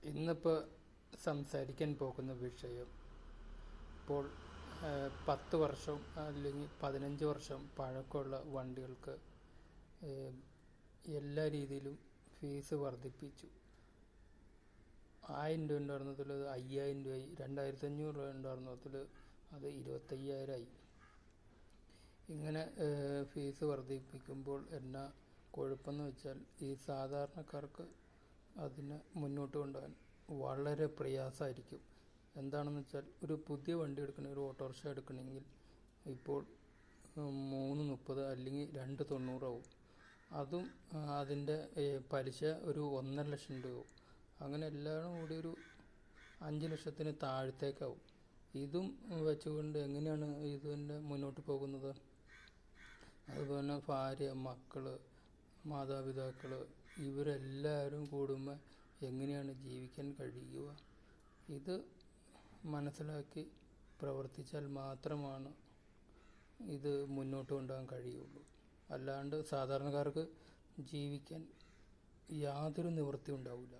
ഇന്നിപ്പോൾ സംസാരിക്കാൻ പോകുന്ന വിഷയം ഇപ്പോൾ 10 വർഷം അല്ലെങ്കിൽ 15 വർഷം പഴക്കമുള്ള വണ്ടികൾക്ക് എല്ലാ രീതിയിലും ഫീസ് വർദ്ധിപ്പിച്ചു. 1000 രൂപ ഉണ്ടായിരുന്നതിൽ 5000 രൂപയായി, 2500 രൂപ ഉണ്ടായിരുന്നതിൽ അത് 25,000 ആയി. ഇങ്ങനെ ഫീസ് വർദ്ധിപ്പിക്കുമ്പോൾ എന്നാ കുഴപ്പമെന്ന് വെച്ചാൽ ഈ സാധാരണക്കാർക്ക് അതിനെ മുന്നോട്ട് കൊണ്ടുപോകാൻ വളരെ പ്രയാസമായിരിക്കും. എന്താണെന്ന് വെച്ചാൽ ഒരു പുതിയ വണ്ടി എടുക്കണമെങ്കിൽ, ഒരു ഓട്ടോറിക്ഷ എടുക്കണമെങ്കിൽ ഇപ്പോൾ 330 അല്ലെങ്കിൽ 290 ആവും. അതും അതിൻ്റെ പലിശ ഒരു 1.5 ലക്ഷം രൂപയാവും. അങ്ങനെ എല്ലാം കൂടി ഒരു 5 ലക്ഷത്തിന് താഴത്തേക്കാവും. ഇതും വെച്ചുകൊണ്ട് എങ്ങനെയാണ് ഇതിൻ്റെ മുന്നോട്ട് പോകുന്നത്? അതുപോലെ ഭാര്യ, മക്കൾ, മാതാപിതാക്കൾ ഇവരെല്ലാവരും കൂടുമ്പോൾ എങ്ങനെയാണ് ജീവിക്കാൻ കഴിയുക? ഇത് മനസ്സിലാക്കി പ്രവർത്തിച്ചാൽ മാത്രമാണ് ഇത് മുന്നോട്ട് കൊണ്ടുപോകാൻ കഴിയുള്ളൂ. അല്ലാണ്ട് സാധാരണക്കാർക്ക് ജീവിക്കാൻ യാതൊരു നിവൃത്തി ഉണ്ടാവില്ല.